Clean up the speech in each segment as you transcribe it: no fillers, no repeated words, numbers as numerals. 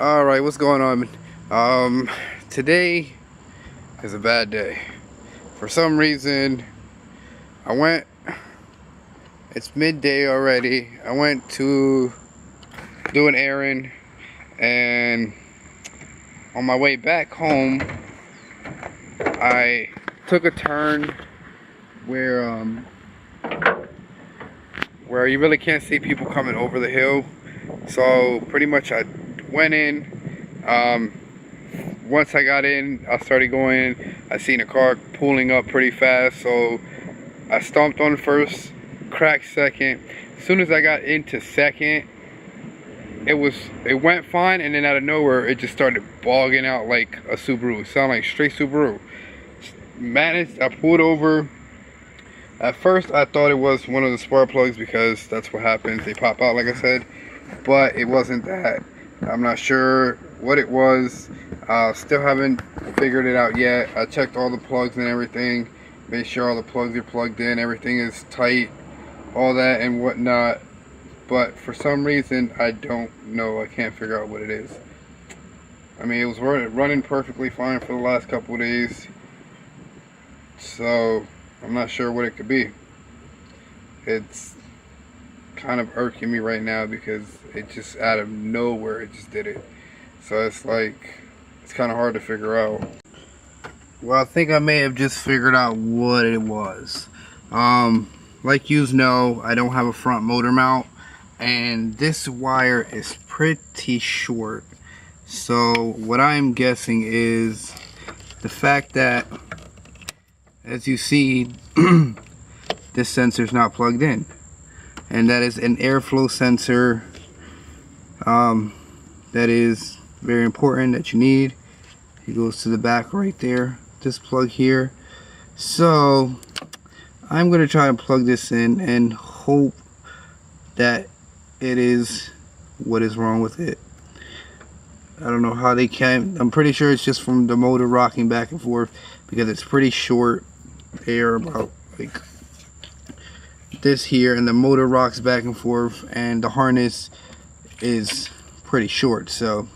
Alright, what's going on? Today is a bad day. For some reason, it's midday already. I went to do an errand, and on my way back home, I took a turn where you really can't see people coming over the hill. So pretty much I went in. Once I got in, I started going. I seen a car pulling up pretty fast, so I stomped on first, cracked second. As soon as I got into second, it went fine, and then out of nowhere it just started bogging out like a Subaru. It sounded like straight Subaru. I pulled over. At first I thought it was one of the spark plugs, because that's what happens, they pop out like I said, but it wasn't that. I'm not sure what it was. Still haven't figured it out yet. I checked all the plugs and everything, made sure all the plugs are plugged in, everything is tight, all that and whatnot, but for some reason I don't know. I can't figure out what it is. I mean, it was running perfectly fine for the last couple of days, so I'm not sure what it could be. It's kind of irking me right now because it just out of nowhere it just did it. So it's like, it's kind of hard to figure out. Well, I think I may have just figured out what it was. Like you know, I don't have a front motor mount, and this wire is pretty short. So what I'm guessing is the fact that, as you see, this sensor is not plugged in, and that is an airflow sensor. That is very important, that you need. It goes to the back right there, this plug here. So I'm going to try and plug this in and hope that it is what is wrong with it. I don't know how they can. I'm pretty sure it's just from the motor rocking back and forth, because it's pretty short. They are about like this here, and the motor rocks back and forth, and the harness is pretty short. So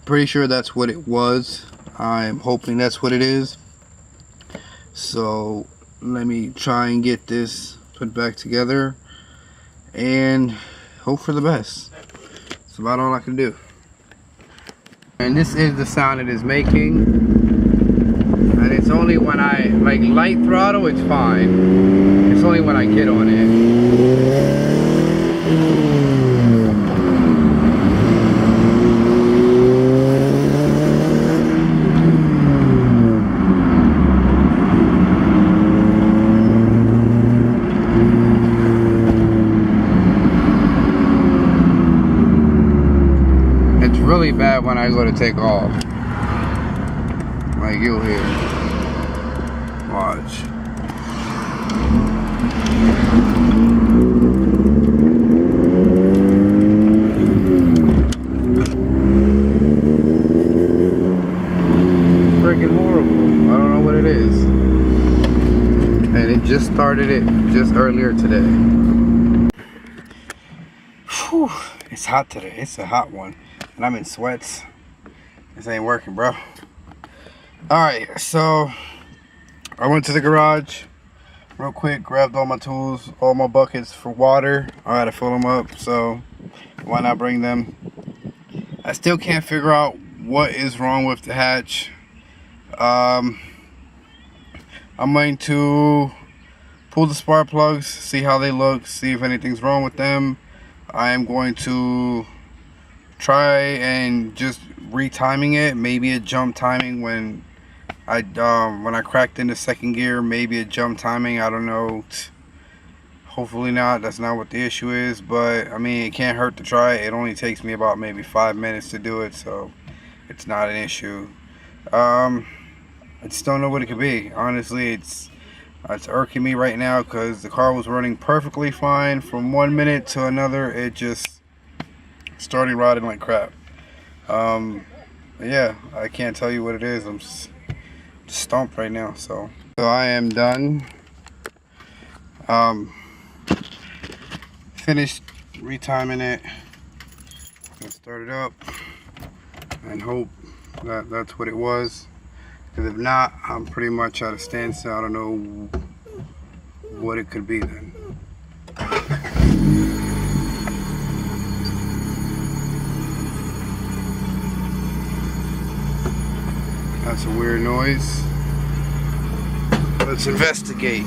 pretty sure that's what it was. I'm hoping that's what it is. So let me try and get this put back together and hope for the best. That's about all I can do. And this is the sound it is making, and it's only when I like light throttle, it's fine. It's only when I get on it. Really bad when I go to take off. Like, you'll hear. Watch. Freaking horrible. I don't know what it is. And it just started it just earlier today. Whew. It's hot today. It's a hot one. And I'm in sweats. This ain't working, bro. Alright, so I went to the garage real quick, grabbed all my tools, all my buckets for water. I had to fill them up, so why not bring them? I still can't figure out what is wrong with the hatch. I'm going to pull the spark plugs, see how they look, see if anything's wrong with them. I am going to try and just retiming it. Maybe a jump timing when I cracked into second gear. Maybe a jump timing. I don't know. Hopefully not. That's not what the issue is. But I mean, it can't hurt to try. It only takes me about maybe 5 minutes to do it, so it's not an issue. I just don't know what it could be. Honestly, it's irking me right now because the car was running perfectly fine. From 1 minute to another, it just started riding like crap. Yeah, I can't tell you what it is. I'm just stumped right now. So I am done. Finished retiming it. Let's start it up and hope that that's what it was. Because if not, I'm pretty much at a standstill. I don't know what it could be then. That's a weird noise. Let's investigate.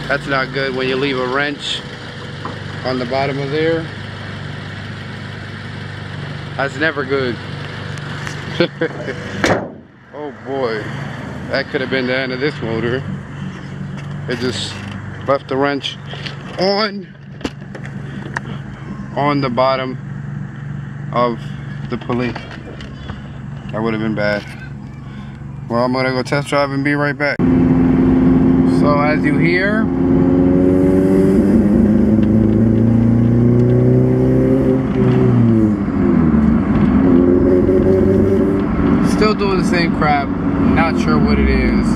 That's not good when you leave a wrench on the bottom of there. That's never good. Oh boy, that could have been the end of this motor. It just left the wrench on the bottom of the pulley. That would have been bad. Well, I'm gonna go test drive and be right back. So as you hear, still doing the same crap. Not sure what it is.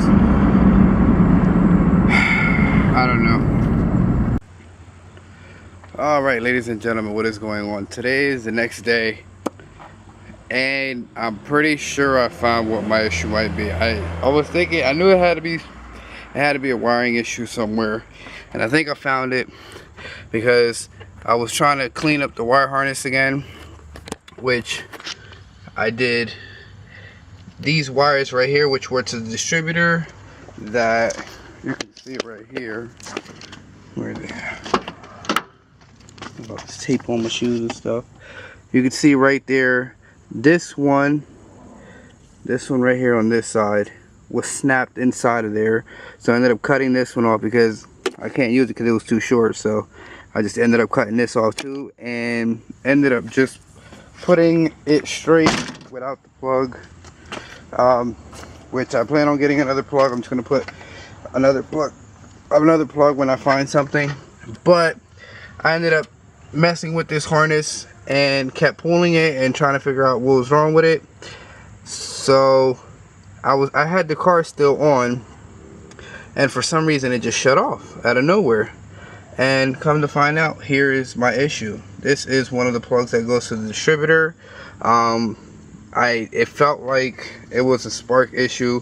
I don't know. Alright, ladies and gentlemen, what is going on? Today is the next day, and I'm pretty sure I found what my issue might be. I was thinking, I knew it had to be a wiring issue somewhere, and I think I found it because I was trying to clean up the wire harness again, which I did. These wires right here, which were to the distributor, that you can see it right here. Where are they? About this tape on my shoes and stuff. You can see right there, this one right here on this side was snapped inside of there. So I ended up cutting this one off because I can't use it because it was too short. So I just ended up cutting this off too, and ended up just putting it straight without the plug. Which I plan on getting another plug. I'm just gonna put another plug when I find something. But I ended up messing with this harness and kept pulling it and trying to figure out what was wrong with it. So I had the car still on, and for some reason it just shut off out of nowhere. And come to find out, here is my issue. This is one of the plugs that goes to the distributor. It felt like it was a spark issue.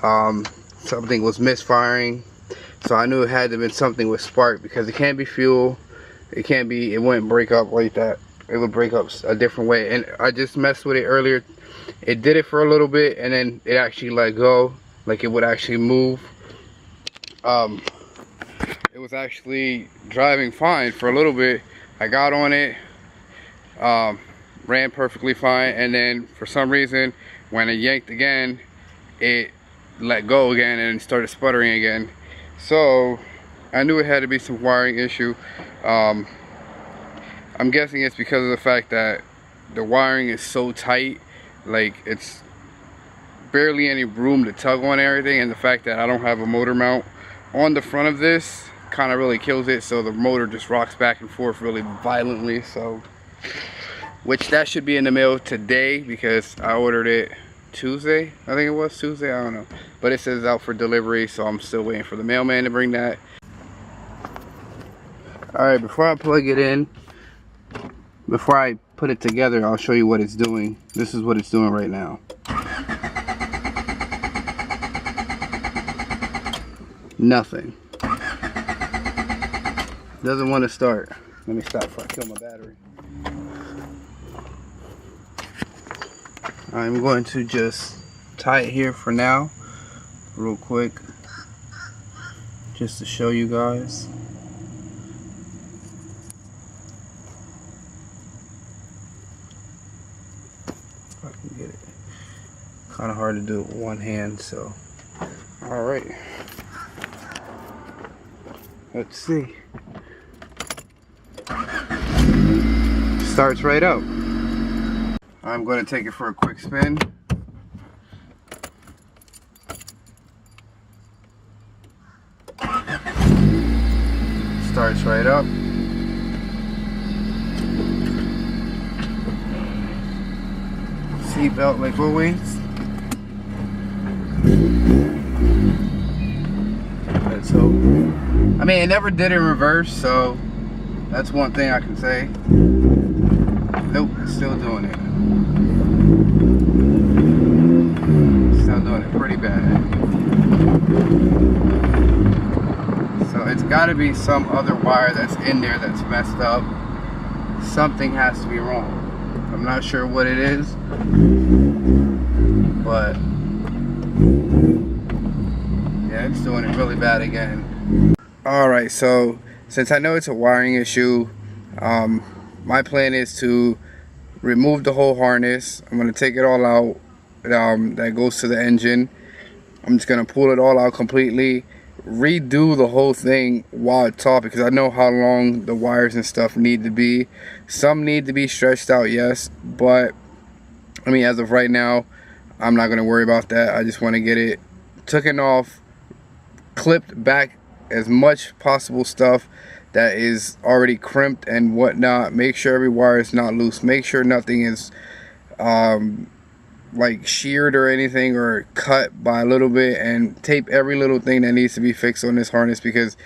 Something was misfiring, so I knew it had to have been something with spark, because it can't be fuel. It wouldn't break up like that. It would break up a different way. And I just messed with it earlier. It did it for a little bit, and then it actually let go, like it would actually move. It was actually driving fine for a little bit. I got on it, ran perfectly fine, and then for some reason when I yanked again, it let go again and started sputtering again. So I knew it had to be some wiring issue. I'm guessing it's because of the fact that the wiring is so tight, like it's barely any room to tug on everything, and the fact that I don't have a motor mount on the front of this kind of really kills it. So the motor just rocks back and forth really violently. So, which that should be in the mail today, because I ordered it Tuesday. I think it was Tuesday, I don't know, but it says out for delivery, so I'm still waiting for the mailman to bring that. Alright, before I plug it in, before I put it together, I'll show you what it's doing. This is what it's doing right now. Nothing. Doesn't want to start. Let me stop before I kill my battery. I'm going to just tie it here for now, real quick, just to show you guys. If I can get it. Kind of hard to do it with one hand, so. Alright. Let's see. Starts right up. I'm going to take it for a quick spin. Starts right up. seatbelt like always. Let's hope. I mean, it never did in reverse, so that's one thing I can say. Nope, it's still doing it. Still doing it pretty bad. So it's got to be some other wire that's in there that's messed up. Something has to be wrong. I'm not sure what it is, but yeah, it's doing it really bad again. Alright, so since I know it's a wiring issue, my plan is to remove the whole harness. I'm going to take it all out that goes to the engine. I'm just going to pull it all out completely, redo the whole thing while it's off, because I know how long the wires and stuff need to be. Some need to be stretched out, yes, but I mean, as of right now, I'm not going to worry about that. I just want to get it taken off, clipped back as much possible stuff that is already crimped and whatnot. Make sure every wire is not loose. Make sure nothing is like sheared or anything, or cut by a little bit, and tape every little thing that needs to be fixed on this harness, because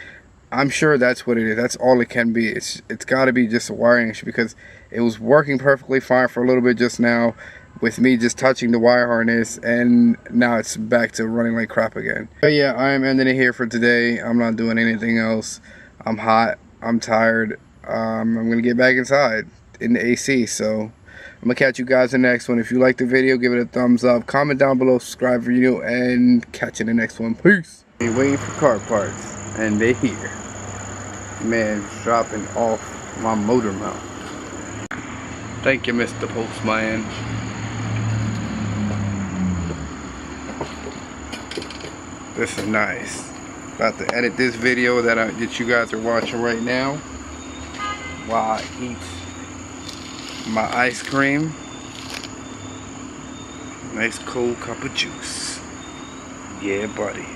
I'm sure that's what it is. That's all it can be. It's got to be just a wiring issue, because it was working perfectly fine for a little bit just now with me just touching the wire harness, and now it's back to running like crap again. But yeah, I am ending it here for today. I'm not doing anything else. I'm hot, I'm tired. I'm gonna get back inside in the AC, so I'm gonna catch you guys in the next one. If you like the video, give it a thumbs up, comment down below, subscribe for you, and catch you in the next one. Peace. Be waiting for car parts, and they're here. Man, dropping off my motor mount. Thank you, Mr. Postman. This is nice. About to edit this video that you guys are watching right now while I eat my ice cream. Nice cold cup of juice. Yeah, buddy.